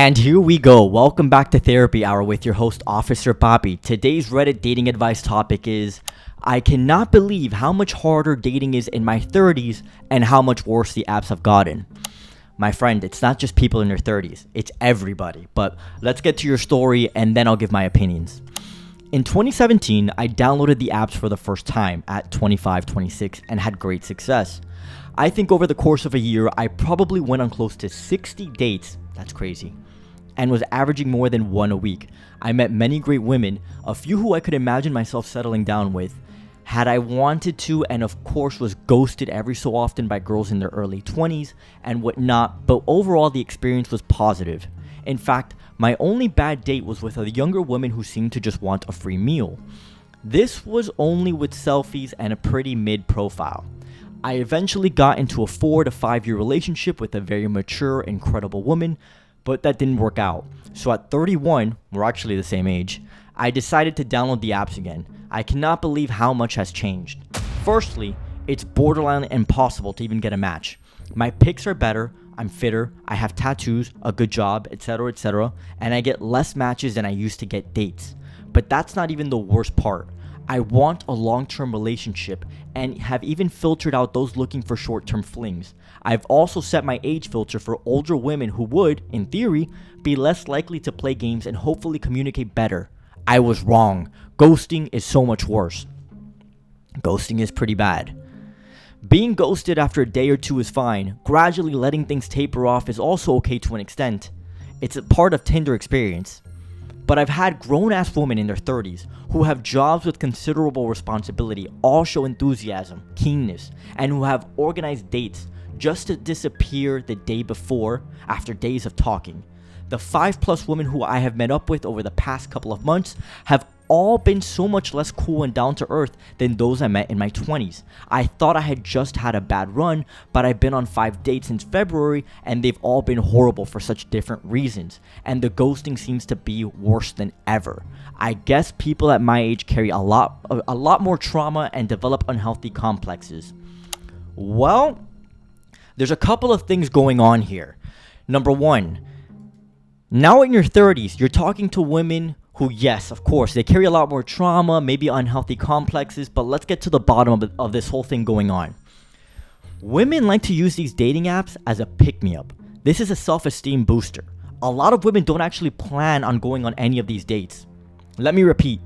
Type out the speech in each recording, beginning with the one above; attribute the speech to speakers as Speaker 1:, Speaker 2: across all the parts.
Speaker 1: And here we go. Welcome back to Therapy Hour with your host, Officer Bobby. Today's Reddit dating advice topic is, I cannot believe how much harder dating is in my 30s and how much worse the apps have gotten. My friend, it's not just people in their 30s, it's everybody. But let's get to your story and then I'll give my opinions. In 2017, I downloaded the apps for the first time at 25, 26 and had great success. I think over the course of a year, I probably went on close to 60 dates. That's crazy. And was averaging more than one a week. I met many great women, a few who I could imagine myself settling down with, had I wanted to, and of course was ghosted every so often by girls in their early 20s and whatnot, but overall the experience was positive. In fact, my only bad date was with a younger woman who seemed to just want a free meal. This was only with selfies and a pretty mid profile. I eventually got into a 4 to 5 year relationship with a very mature, incredible woman, but that didn't work out. So at 31, we're actually the same age, I decided to download the apps again. I cannot believe how much has changed. Firstly, it's borderline impossible to even get a match. My pics are better, I'm fitter, I have tattoos, a good job, etc., and I get less matches than I used to get dates. But that's not even the worst part. I want a long-term relationship and have even filtered out those looking for short-term flings. I've also set my age filter for older women who would, in theory, be less likely to play games and hopefully communicate better. I was wrong. Ghosting is so much worse. Ghosting is pretty bad. Being ghosted after a day or two is fine. Gradually letting things taper off is also okay to an extent. It's a part of Tinder experience. But I've had grown-ass women in their 30s who have jobs with considerable responsibility, all show enthusiasm, keenness, and who have organized dates just to disappear the day before after days of talking. The 5+ women who I have met up with over the past couple of months have all been so much less cool and down to earth than those I met in my 20s. I thought I had just had a bad run, but I've been on 5 dates since February and they've all been horrible for such different reasons. And the ghosting seems to be worse than ever. I guess people at my age carry a lot more trauma and develop unhealthy complexes. Well, there's a couple of things going on here. Number one, now in your 30s, you're talking to women who, yes, of course, they carry a lot more trauma, maybe unhealthy complexes, but let's get to the bottom of this whole thing going on. Women like to use these dating apps as a pick-me-up. This is a self-esteem booster. A lot of women don't actually plan on going on any of these dates. Let me repeat.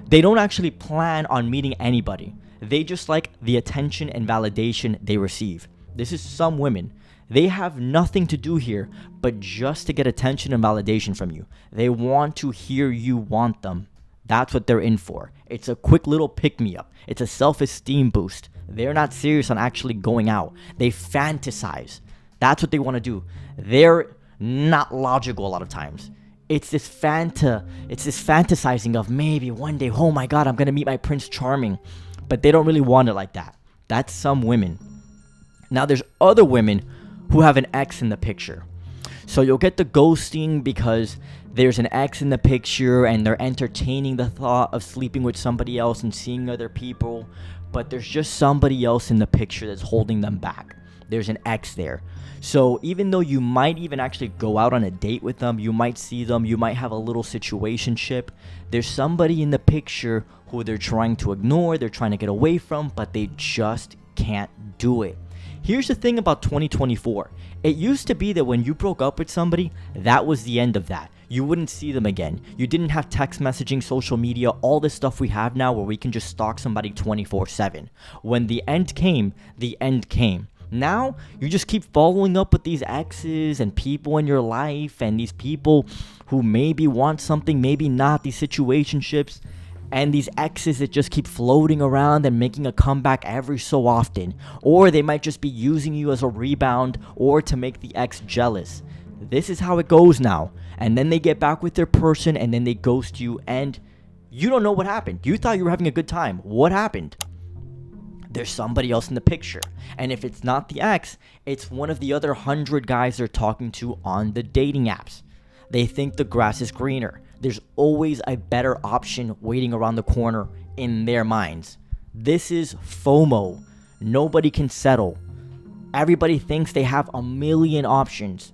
Speaker 1: They don't actually plan on meeting anybody. They just like the attention and validation they receive. This is some women. They have nothing to do here but just to get attention and validation from you. They want to hear you want them. That's what they're in for. It's a quick little pick-me-up. It's a self-esteem boost. They're not serious on actually going out. They fantasize. That's what they want to do. They're not logical a lot of times. It's this fantasizing of maybe one day, oh my God, I'm going to meet my Prince Charming. But they don't really want it like that. That's some women. Now there's other women who have an ex in the picture. So you'll get the ghosting because there's an ex in the picture and they're entertaining the thought of sleeping with somebody else and seeing other people, but there's just somebody else in the picture that's holding them back. There's an ex there. So even though you might even actually go out on a date with them, you might see them, you might have a little situationship, there's somebody in the picture who they're trying to ignore, they're trying to get away from, but they just can't do it. Here's the thing about 2024. It used to be that when you broke up with somebody, that was the end of that. You wouldn't see them again. You didn't have text messaging, social media, all this stuff we have now where we can just stalk somebody 24/7. When the end came, the end came. Now, you just keep following up with these exes and people in your life and these people who maybe want something, maybe not, these situationships. And these exes that just keep floating around and making a comeback every so often. Or they might just be using you as a rebound or to make the ex jealous. This is how it goes now. And then they get back with their person and then they ghost you and you don't know what happened. You thought you were having a good time. What happened? There's somebody else in the picture. And if it's not the ex, it's one of the other 100 guys they're talking to on the dating apps. They think the grass is greener. There's always a better option waiting around the corner in their minds. This is FOMO. Nobody can settle. Everybody thinks they have a million options.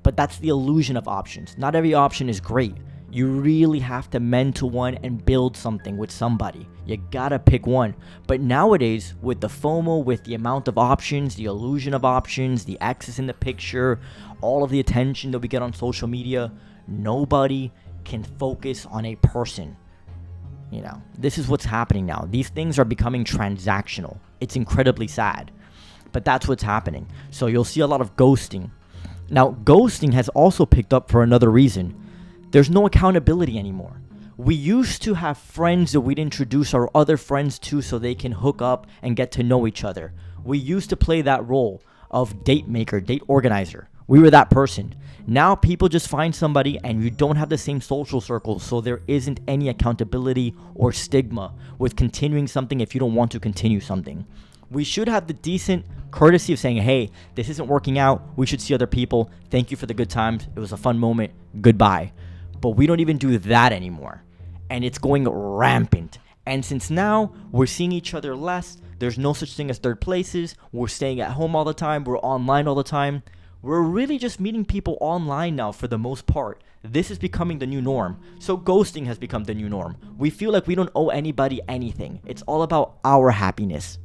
Speaker 1: But But that's the illusion of options. Not every option is great. You really have to mend to one and build something with somebody. You gotta pick one. But nowadays, with the FOMO, with the amount of options, the illusion of options, the exes in the picture, all of the attention that we get on social media, nobody can focus on a person. You know, this is what's happening now. These things are becoming transactional. It's incredibly sad, but that's what's happening. So you'll see a lot of ghosting. Now, ghosting has also picked up for another reason. There's no accountability anymore. We used to have friends that we'd introduce our other friends to so they can hook up and get to know each other. We used to play that role of date maker, date organizer. We were that person. Now people just find somebody and you don't have the same social circle, so there isn't any accountability or stigma with continuing something if you don't want to continue something. We should have the decent courtesy of saying, hey, this isn't working out. We should see other people. Thank you for the good times. It was a fun moment. Goodbye. But we don't even do that anymore. And it's going rampant. And since now we're seeing each other less, there's no such thing as third places. We're staying at home all the time. We're online all the time. We're really just meeting people online now for the most part. This is becoming the new norm. So ghosting has become the new norm. We feel like we don't owe anybody anything. It's all about our happiness.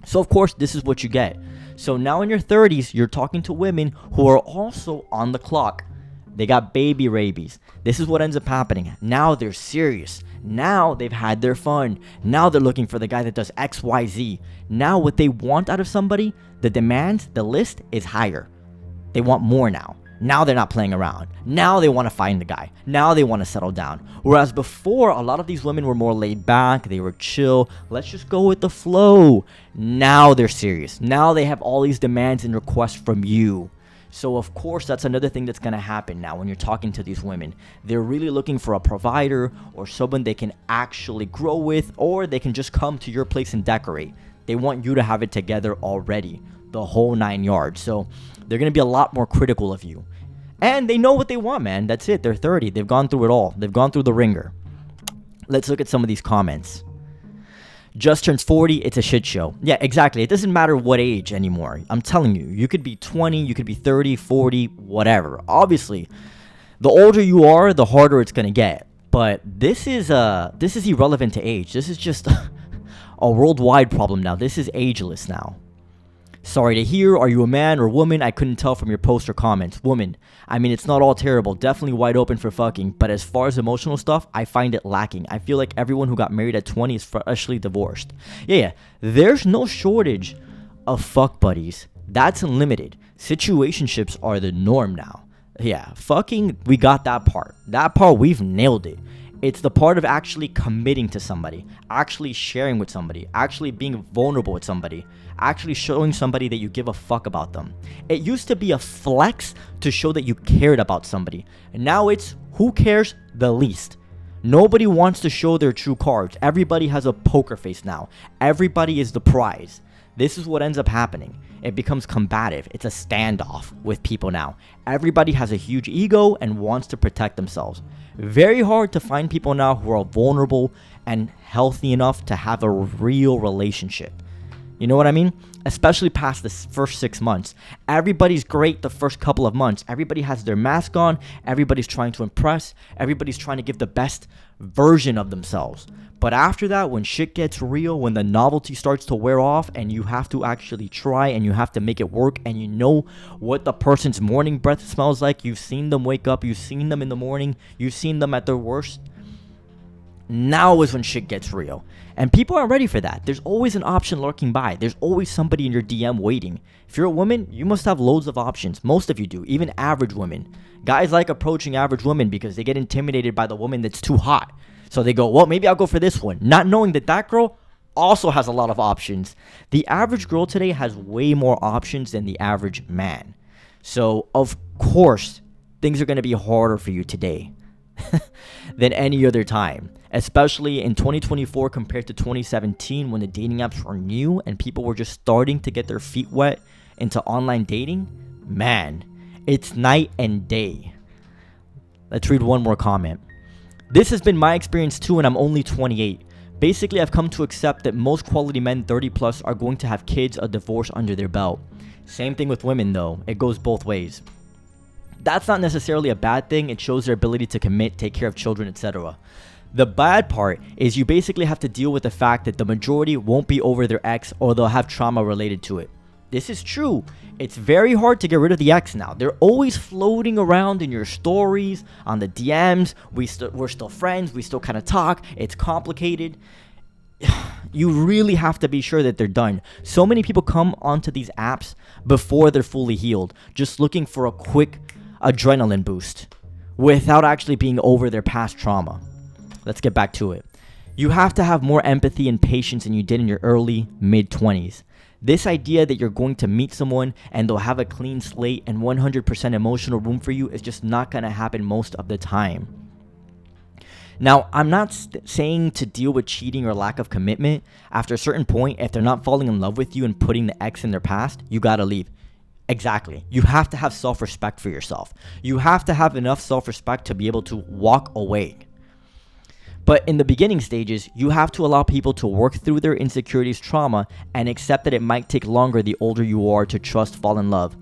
Speaker 1: So of course, this is what you get. So now in your 30s, you're talking to women who are also on the clock. They got baby rabies. This is what ends up happening. Now they're serious. Now they've had their fun. Now they're looking for the guy that does X, Y, Z. Now what they want out of somebody, the demand, the list is higher. They want more now. Now they're not playing around. Now they want to find the guy. Now they want to settle down. Whereas before, a lot of these women were more laid back. They were chill. Let's just go with the flow. Now they're serious. Now they have all these demands and requests from you. So of course, that's another thing that's going to happen now when you're talking to these women. They're really looking for a provider or someone they can actually grow with, or they can just come to your place and decorate. They want you to have it together already, the whole 9 yards. So they're going to be a lot more critical of you. And they know what they want, man. That's it. They're 30. They've gone through it all. They've gone through the ringer. Let's look at some of these comments. Just turns 40, it's a shit show. Yeah, exactly. It doesn't matter what age anymore. I'm telling you, you could be 20, you could be 30, 40, whatever. Obviously, the older you are, the harder it's going to get. But this is irrelevant to age. This is just a worldwide problem now. This is ageless now. Sorry to hear. Are you a man or woman? I couldn't tell from your post or comments. Woman. I mean, it's not all terrible. Definitely wide open for fucking. But as far as emotional stuff, I find it lacking. I feel like everyone who got married at 20 is freshly divorced. Yeah. There's no shortage of fuck buddies. That's unlimited. Situationships are the norm now. Yeah. Fucking, we got that part. That part, we've nailed it. It's the part of actually committing to somebody, actually sharing with somebody, actually being vulnerable with somebody, actually showing somebody that you give a fuck about them. It used to be a flex to show that you cared about somebody. And now it's who cares the least. Nobody wants to show their true cards. Everybody has a poker face now. Everybody is the prize. This is what ends up happening. It becomes combative. It's a standoff with people now. Everybody has a huge ego and wants to protect themselves. Very hard to find people now who are vulnerable and healthy enough to have a real relationship. You know what I mean? Especially past the first 6 months. Everybody's great the first couple of months. Everybody has their mask on. Everybody's trying to impress. Everybody's trying to give the best version of themselves. But after that, when shit gets real, when the novelty starts to wear off and you have to actually try and you have to make it work and you know what the person's morning breath smells like, you've seen them wake up, you've seen them in the morning, you've seen them at their worst, now is when shit gets real. And people aren't ready for that. There's always an option lurking by. There's always somebody in your DM waiting. If you're a woman, you must have loads of options. Most of you do, even average women. Guys like approaching average women because they get intimidated by the woman that's too hot. So they go, well, maybe I'll go for this one, not knowing that that girl also has a lot of options. The average girl today has way more options than the average man. So, of course, things are going to be harder for you today than any other time, especially in 2024 compared to 2017 when the dating apps were new and people were just starting to get their feet wet into online dating. Man, it's night and day. Let's read one more comment. This has been my experience too, and I'm only 28. Basically, I've come to accept that most quality men 30 plus are going to have kids, a divorce under their belt. Same thing with women though. It goes both ways. That's not necessarily a bad thing. It shows their ability to commit, take care of children, etc. The bad part is you basically have to deal with the fact that the majority won't be over their ex, or they'll have trauma related to it. This is true. It's very hard to get rid of the ex now. They're always floating around in your stories, on the DMs. We're still friends. We still kind of talk. It's complicated. You really have to be sure that they're done. So many people come onto these apps before they're fully healed, just looking for a quick adrenaline boost without actually being over their past trauma. Let's get back to it. You have to have more empathy and patience than you did in your early, mid-20s. This idea that you're going to meet someone and they'll have a clean slate and 100% emotional room for you is just not going to happen most of the time. Now, I'm not saying to deal with cheating or lack of commitment. After a certain point, if they're not falling in love with you and putting the ex in their past, you gotta leave. Exactly. You have to have self-respect for yourself. You have to have enough self-respect to be able to walk away. But in the beginning stages, you have to allow people to work through their insecurities, trauma, and accept that it might take longer the older you are to trust, fall in love.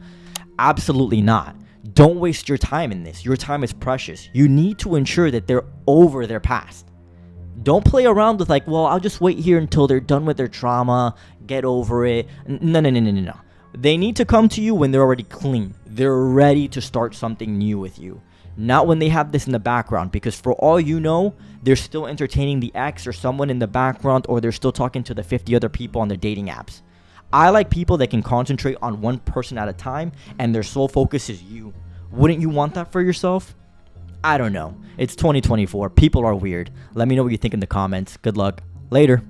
Speaker 1: Absolutely not. Don't waste your time in this. Your time is precious. You need to ensure that they're over their past. Don't play around with like, well, I'll just wait here until they're done with their trauma, get over it. No. They need to come to you when they're already clean. They're ready to start something new with you. Not when they have this in the background, because for all you know, they're still entertaining the ex or someone in the background, or they're still talking to the 50 other people on the dating apps. I like people that can concentrate on one person at a time and their sole focus is you. Wouldn't you want that for yourself? I don't know. It's 2024. People are weird. Let me know what you think in the comments. Good luck. Later.